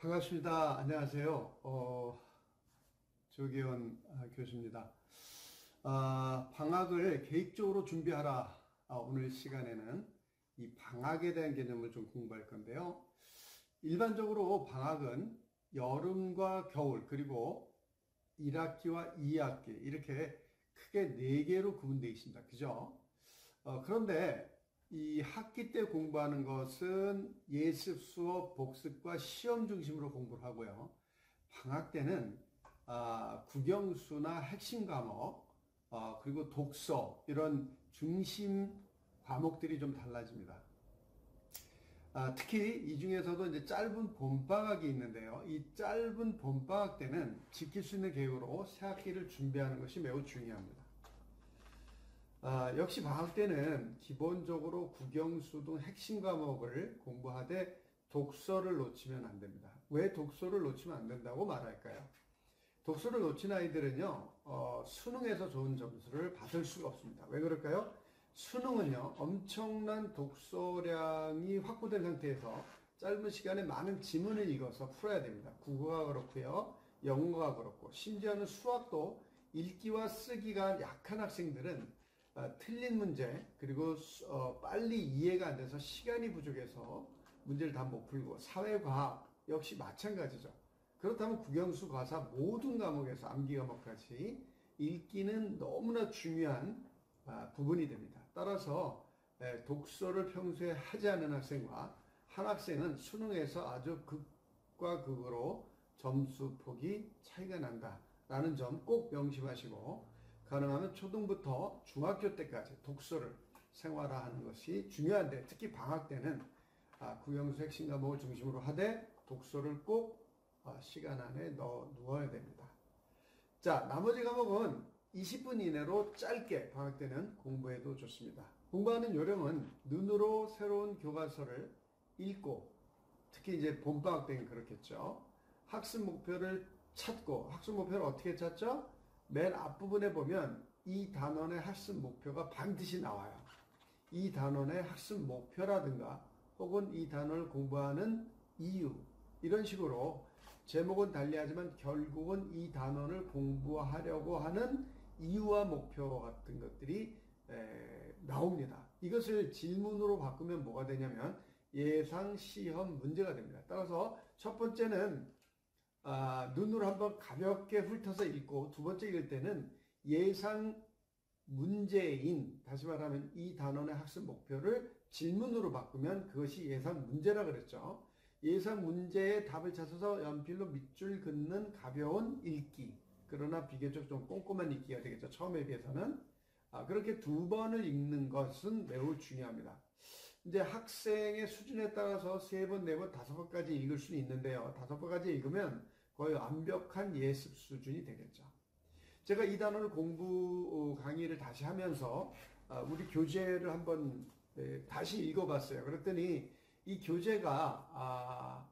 반갑습니다. 안녕하세요. 조기현 교수입니다. 방학을 계획적으로 준비하라. 오늘 시간에는 이 방학에 대한 개념을 좀 공부할 건데요. 일반적으로 방학은 여름과 겨울 그리고 1학기와 2학기 이렇게 크게 4개로 구분되어 있습니다. 그죠? 그런데 이 학기 때 공부하는 것은 예습, 수업, 복습과 시험 중심으로 공부를 하고요. 방학 때는 국영수나 핵심 과목, 그리고 독서 이런 중심 과목들이 좀 달라집니다. 특히 이 중에서도 이제 짧은 봄방학이 있는데요. 이 짧은 봄방학 때는 지킬 수 있는 계획으로 새 학기를 준비하는 것이 매우 중요합니다. 역시 방학 때는 기본적으로 국영수 등 핵심 과목을 공부하되 독서를 놓치면 안 됩니다. 왜 독서를 놓치면 안 된다고 말할까요? 독서를 놓친 아이들은요, 수능에서 좋은 점수를 받을 수가 없습니다. 왜 그럴까요? 수능은요, 엄청난 독서량이 확보된 상태에서 짧은 시간에 많은 지문을 읽어서 풀어야 됩니다. 국어가 그렇고요, 영어가 그렇고, 심지어는 수학도 읽기와 쓰기가 약한 학생들은 틀린 문제 그리고 빨리 이해가 안 돼서 시간이 부족해서 문제를 다 못 풀고 사회과학 역시 마찬가지죠. 그렇다면 국영수 과사 모든 과목에서 암기 과목까지 읽기는 너무나 중요한 부분이 됩니다. 따라서 독서를 평소에 하지 않는 학생과 한 학생은 수능에서 아주 극과 극으로 점수 폭이 차이가 난다라는 점 꼭 명심하시고 가능하면 초등부터 중학교 때까지 독서를 생활화하는 것이 중요한데 특히 방학 때는 국영수 핵심 과목을 중심으로 하되 독서를 꼭 시간 안에 넣어야 됩니다. 자, 나머지 과목은 20분 이내로 짧게 방학 때는 공부해도 좋습니다. 공부하는 요령은 눈으로 새로운 교과서를 읽고 특히 이제 봄방학 때는 그렇겠죠. 학습 목표를 찾고 학습 목표를 어떻게 찾죠? 맨 앞부분에 보면 이 단원의 학습 목표가 반드시 나와요. 이 단원의 학습 목표라든가 혹은 이 단원을 공부하는 이유 이런 식으로 제목은 달리하지만 결국은 이 단원을 공부하려고 하는 이유와 목표 같은 것들이 나옵니다. 이것을 질문으로 바꾸면 뭐가 되냐면 예상 시험 문제가 됩니다. 따라서 첫 번째는 눈으로 한번 가볍게 훑어서 읽고 두 번째 읽을 때는 예상 문제인, 다시 말하면 이 단원의 학습 목표를 질문으로 바꾸면 그것이 예상 문제라 그랬죠. 예상 문제의 답을 찾아서 연필로 밑줄 긋는 가벼운 읽기. 그러나 비교적 좀 꼼꼼한 읽기가 되겠죠. 처음에 비해서는. 그렇게 두 번을 읽는 것은 매우 중요합니다. 이제 학생의 수준에 따라서 3번, 4번, 5번까지 읽을 수는 있는데요. 5번까지 읽으면 거의 완벽한 예습 수준이 되겠죠. 제가 이 단원을 공부 강의를 다시 하면서 우리 교재를 한번 다시 읽어봤어요. 그랬더니 이 교재가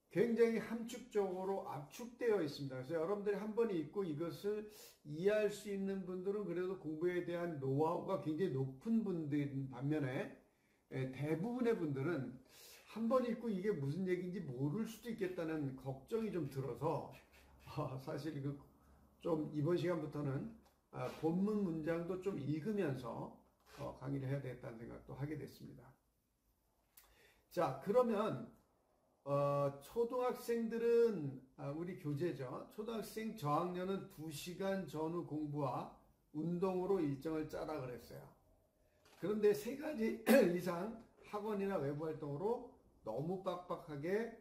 굉장히 함축적으로 압축되어 있습니다. 그래서 여러분들이 한 번 읽고 이것을 이해할 수 있는 분들은 그래도 공부에 대한 노하우가 굉장히 높은 분들인 반면에 대부분의 분들은 한 번 읽고 이게 무슨 얘기인지 모를 수도 있겠다는 걱정이 좀 들어서 사실 좀 이번 시간부터는 본문 문장도 좀 읽으면서 강의를 해야 되겠다는 생각도 하게 됐습니다. 자, 그러면 초등학생들은 우리 교재죠. 초등학생 저학년은 2시간 전후 공부와 운동으로 일정을 짜라 그랬어요. 그런데 3가지 이상 학원이나 외부 활동으로 너무 빡빡하게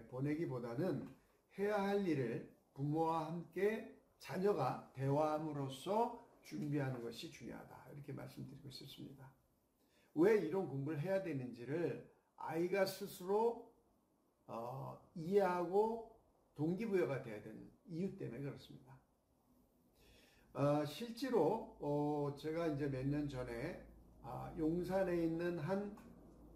보내기보다는 해야 할 일을 부모와 함께 자녀가 대화함으로써 준비하는 것이 중요하다. 이렇게 말씀드리고 싶습니다. 왜 이런 공부를 해야 되는지를 아이가 스스로 이해하고 동기부여가 돼야 되는 이유 때문에 그렇습니다. 실제로 제가 이제 몇 년 전에 용산에 있는 한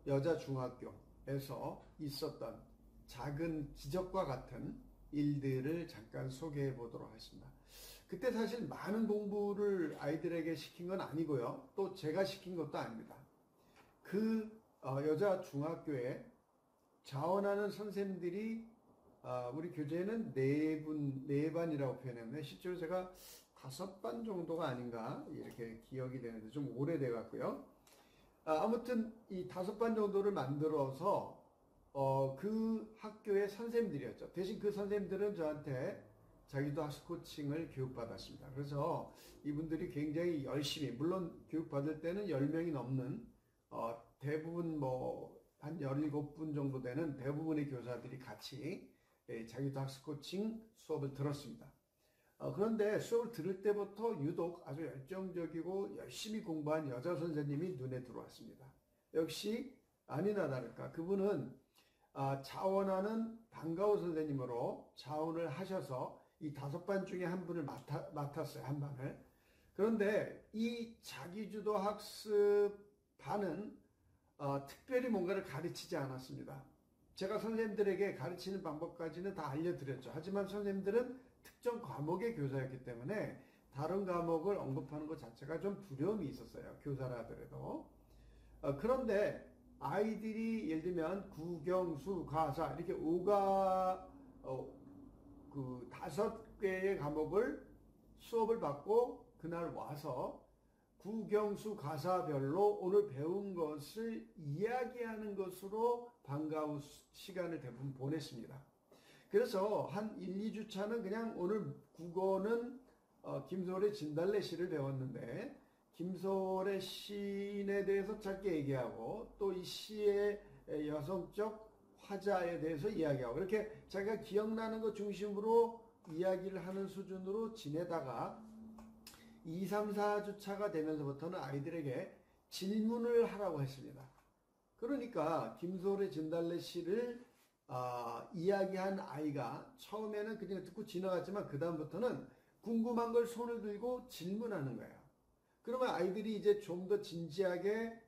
여자 중학교에서 있었던 작은 기적과 같은 일들을 잠깐 소개해 보도록 하겠습니다. 그때 사실 많은 공부를 아이들에게 시킨 건 아니고요. 또 제가 시킨 것도 아닙니다. 그 여자 중학교에 자원하는 선생님들이 우리 교재는 네 반이라고 표현했는데 실제로 제가 5반 정도가 아닌가 이렇게 기억이 되는데 좀 오래돼 갖고요. 아무튼 이 5반 정도를 만들어서 그 학교의 선생님들이었죠. 대신 그 선생님들은 저한테 자기도 학습 코칭을 교육받았습니다. 그래서 이분들이 굉장히 열심히, 물론 교육받을 때는 10명이 넘는 대부분 한 17분 정도 되는 대부분의 교사들이 같이 자기도 학습 코칭 수업을 들었습니다. 그런데 수업을 들을 때부터 유독 아주 열정적이고 열심히 공부한 여자 선생님이 눈에 들어왔습니다. 역시 아니나 다를까 그분은 자원하는 방과후 선생님으로 자원을 하셔서 이 5반 중에 한 분을 맡았어요. 한 반을. 그런데 이 자기주도 학습반은 특별히 뭔가를 가르치지 않았습니다. 제가 선생님들에게 가르치는 방법까지는 다 알려드렸죠. 하지만 선생님들은 특정 과목의 교사였기 때문에 다른 과목을 언급하는 것 자체가 좀 두려움이 있었어요. 교사라 하더라도. 그런데 아이들이 예를 들면 국영수, 가사 이렇게 5개의 과목을 수업을 받고 그날 와서 국영수 가사별로 오늘 배운 것을 이야기하는 것으로 방과 후 시간을 대부분 보냈습니다. 그래서 한 1, 2주차는 그냥 오늘 국어는 김소월의 진달래 시를 배웠는데 김소월의 시인에 대해서 짧게 얘기하고 또 이 시의 여성적 화자에 대해서 이야기하고 이렇게 자기가 기억나는 것 중심으로 이야기를 하는 수준으로 지내다가 2, 3, 4주차가 되면서부터는 아이들에게 질문을 하라고 했습니다. 그러니까 김소월의 진달래 시를 이야기한 아이가 처음에는 그냥 듣고 지나갔지만 그 다음부터는 궁금한 걸 손을 들고 질문하는 거예요. 그러면 아이들이 이제 좀 더 진지하게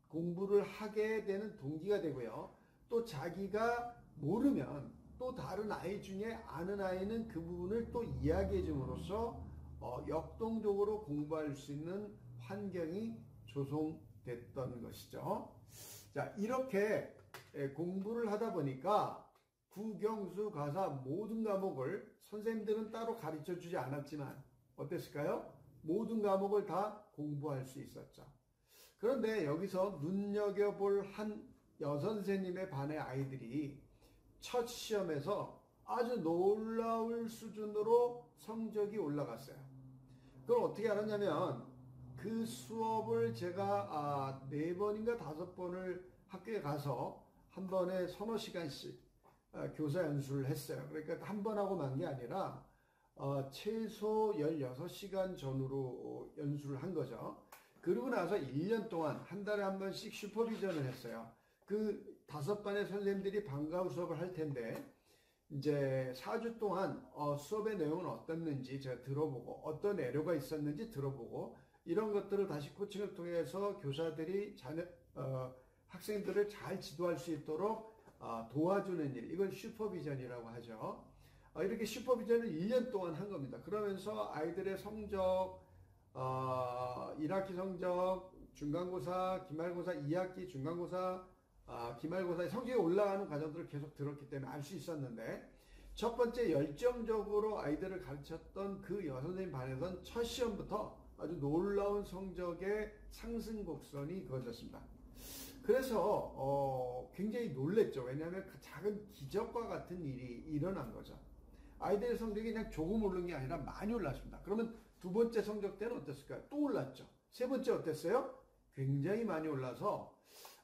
공부를 하게 되는 동기가 되고요. 또 자기가 모르면 또 다른 아이 중에 아는 아이는 그 부분을 또 이야기해 줌으로써 역동적으로 공부할 수 있는 환경이 조성됐던 것이죠. 자, 이렇게 공부를 하다 보니까 국영수 가사 모든 과목을 선생님들은 따로 가르쳐 주지 않았지만 어땠을까요? 모든 과목을 다 공부할 수 있었죠. 그런데 여기서 눈여겨볼 한 여선생님의 반의 아이들이 첫 시험에서 아주 놀라울 수준으로 성적이 올라갔어요. 그걸 어떻게 알았냐면 그 수업을 제가 4번인가 5번을 학교에 가서 한 번에 서너 시간씩 교사 연수를 했어요. 그러니까 한 번 하고 만 게 아니라 최소 16시간 전후로 연수를 한 거죠. 그러고 나서 1년 동안 한 달에 한 번씩 슈퍼비전을 했어요. 그 5반의 선생님들이 방과 후 수업을 할 텐데 이제 4주 동안 수업의 내용은 어땠는지 제가 들어보고 어떤 애로가 있었는지 들어보고 이런 것들을 다시 코칭을 통해서 교사들이 학생들을 잘 지도할 수 있도록 도와주는 일, 이걸 슈퍼비전이라고 하죠. 이렇게 슈퍼비전을 1년 동안 한 겁니다. 그러면서 아이들의 성적, 1학기 성적, 중간고사, 기말고사, 2학기 중간고사, 기말고사의 성적이 올라가는 과정들을 계속 들었기 때문에 알 수 있었는데 첫 번째 열정적으로 아이들을 가르쳤던 그 여선생님 반에선 첫 시험부터 아주 놀라운 성적의 상승 곡선이 그어졌습니다. 그래서 굉장히 놀랬죠. 왜냐하면 그 작은 기적과 같은 일이 일어난 거죠. 아이들의 성적이 그냥 조금 오른 게 아니라 많이 올랐습니다. 그러면 두 번째 성적 때는 어땠을까요? 또 올랐죠. 세 번째 어땠어요? 굉장히 많이 올라서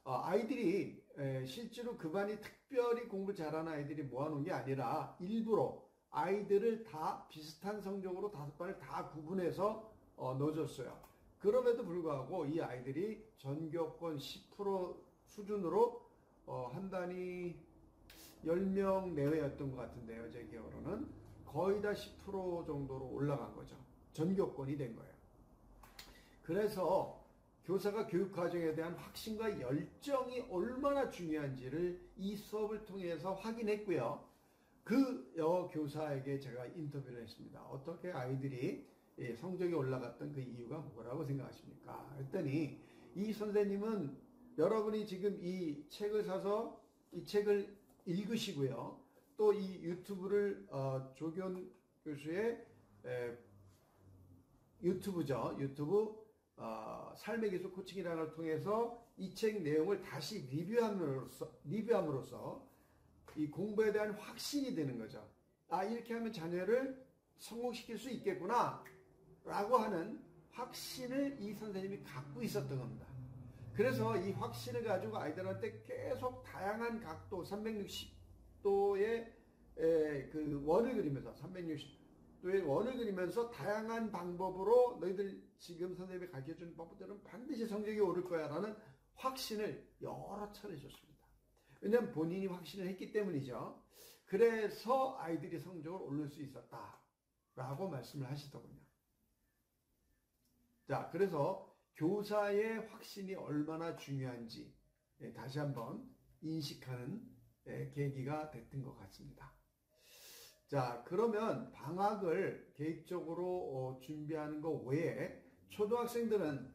아이들이 실제로 그 반이 특별히 공부 잘하는 아이들이 모아놓은 게 아니라 일부러 아이들을 다 비슷한 성적으로 5반을 다 구분해서 넣어줬어요. 그럼에도 불구하고 이 아이들이 전교권 10% 수준으로 한 반이 10명 내외였던 것 같은데요. 제 기억으로는 거의 다 10% 정도로 올라간 거죠. 전교권이 된 거예요. 그래서 교사가 교육 과정에 대한 확신과 열정이 얼마나 중요한지를 이 수업을 통해서 확인했고요. 그 여교사에게 제가 인터뷰를 했습니다. 어떻게 아이들이 성적이 올라갔던 그 이유가 뭐라고 생각하십니까? 했더니 이 선생님은 여러분이 지금 이 책을 사서 이 책을 읽으시고요. 또 이 유튜브를 조견 교수의 유튜브죠. 유튜브 삶의 기술 코칭이라는 걸 통해서 이 책 내용을 다시 리뷰함으로써 이 공부에 대한 확신이 되는 거죠. 이렇게 하면 자녀를 성공시킬 수 있겠구나 라고 하는 확신을 이 선생님이 갖고 있었던 겁니다. 그래서 이 확신을 가지고 아이들한테 계속 다양한 각도 360도의 그 원을 그리면서 360도의 원을 그리면서 다양한 방법으로 너희들 지금 선생님이 가르쳐준 방법들은 반드시 성적이 오를 거야 라는 확신을 여러 차례 줬습니다. 왜냐하면 본인이 확신을 했기 때문이죠. 그래서 아이들이 성적을 올릴 수 있었다 라고 말씀을 하시더군요. 자, 그래서 교사의 확신이 얼마나 중요한지 다시 한번 인식하는 계기가 됐던 것 같습니다. 자, 그러면 방학을 계획적으로 준비하는 것 외에 초등학생들은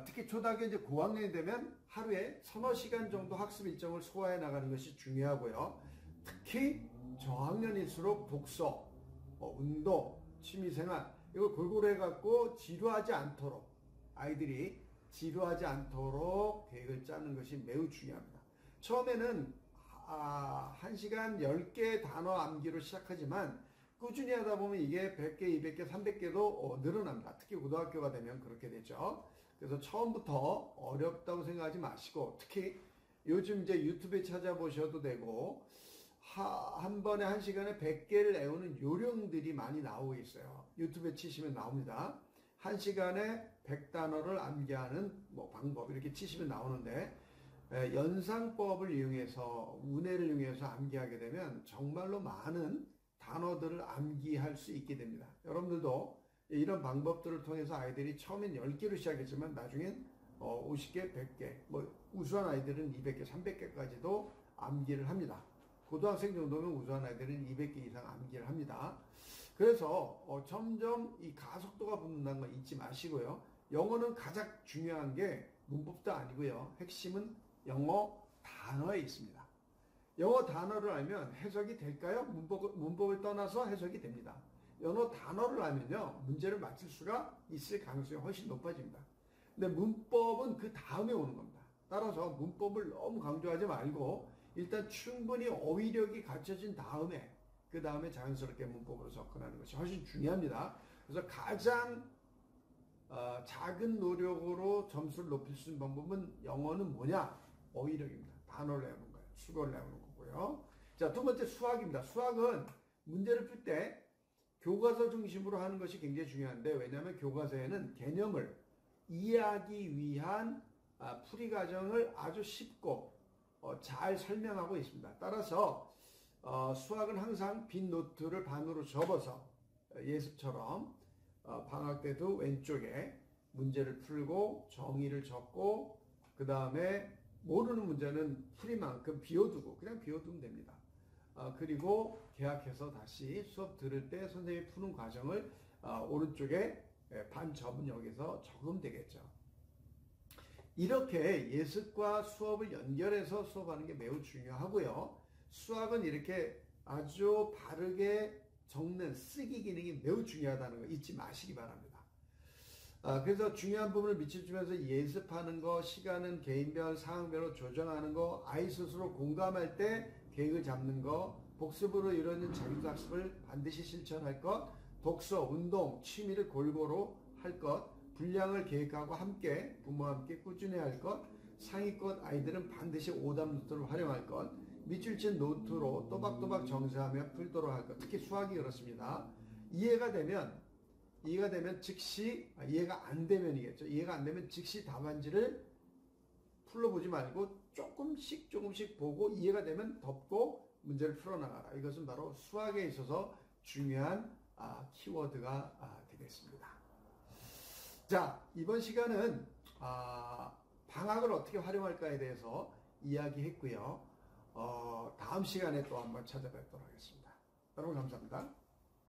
특히 초등학교 이제 고학년이 되면 하루에 서너 시간 정도 학습 일정을 소화해 나가는 것이 중요하고요. 특히 저학년일수록 독서, 운동, 취미생활 이걸 골고루 해갖고 지루하지 않도록 아이들이 지루하지 않도록 계획을 짜는 것이 매우 중요합니다. 처음에는 1시간 10개 단어 암기로 시작하지만 꾸준히 하다 보면 이게 100개, 200개, 300개도 늘어납니다. 특히 고등학교가 되면 그렇게 되죠. 그래서 처음부터 어렵다고 생각하지 마시고 특히 요즘 이제 유튜브에 찾아보셔도 되고 한 번에 1시간에 100개를 외우는 요령들이 많이 나오고 있어요. 유튜브에 치시면 나옵니다. 1시간에 100단어를 암기하는 방법 이렇게 치시면 나오는데 연상법을 이용해서 운해를 이용해서 암기하게 되면 정말로 많은 단어들을 암기할 수 있게 됩니다. 여러분들도 이런 방법들을 통해서 아이들이 처음엔 10개로 시작했지만 나중엔 50개, 100개 우수한 아이들은 200개, 300개까지도 암기를 합니다. 고등학생 정도면 우수한 아이들은 200개 이상 암기를 합니다. 그래서 점점 이 가속도가 붙는다는 거 잊지 마시고요. 영어는 가장 중요한 게 문법도 아니고요. 핵심은 영어 단어에 있습니다. 영어 단어를 알면 해석이 될까요? 문법을 떠나서 해석이 됩니다. 영어 단어를 알면요. 문제를 맞출 수가 있을 가능성이 훨씬 높아집니다. 근데 문법은 그 다음에 오는 겁니다. 따라서 문법을 너무 강조하지 말고 일단 충분히 어휘력이 갖춰진 다음에 그 다음에 자연스럽게 문법으로 접근하는 것이 훨씬 중요합니다. 그래서 가장 작은 노력으로 점수를 높일 수 있는 방법은 영어는 뭐냐? 어휘력입니다. 단어를 외우는 거예요. 수거를 외우는 거고요. 자, 두 번째 수학입니다. 수학은 문제를 풀 때 교과서 중심으로 하는 것이 굉장히 중요한데 왜냐하면 교과서에는 개념을 이해하기 위한 풀이 과정을 아주 쉽고 잘 설명하고 있습니다. 따라서 수학은 항상 빈 노트를 반으로 접어서 예습처럼 방학 때도 왼쪽에 문제를 풀고 정의를 적고 그 다음에 모르는 문제는 풀이만큼 비워두고 그냥 비워두면 됩니다. 그리고 개학해서 다시 수업 들을 때 선생님이 푸는 과정을 오른쪽에 반 접은 여기서 적으면 되겠죠. 이렇게 예습과 수업을 연결해서 수업하는 게 매우 중요하고요. 수학은 이렇게 아주 바르게 적는 쓰기 기능이 매우 중요하다는 거 잊지 마시기 바랍니다. 그래서 중요한 부분을 미치주면서 예습하는 거, 시간은 개인별, 상황별로 조정하는 거, 아이 스스로 공감할 때 계획을 잡는 거, 복습으로 이루어진 자기학습을 반드시 실천할 것, 독서, 운동, 취미를 골고루 할 것, 분량을 계획하고 함께 부모와 함께 꾸준히 할 것, 상위권 아이들은 반드시 오답 노트를 활용할 것, 밑줄 친 노트로 또박또박 정리하며 풀도록 할 것, 특히 수학이 그렇습니다. 이해가 되면 즉시 이해가 안 되면이겠죠. 이해가 안 되면 즉시 답안지를 풀어보지 말고 조금씩 보고 이해가 되면 덮고 문제를 풀어나가라. 이것은 바로 수학에 있어서 중요한 키워드가 되겠습니다. 자, 이번 시간은 방학을 어떻게 활용할까에 대해서 이야기했고요. 다음 시간에 또 한번 찾아뵙도록 하겠습니다. 여러분 감사합니다.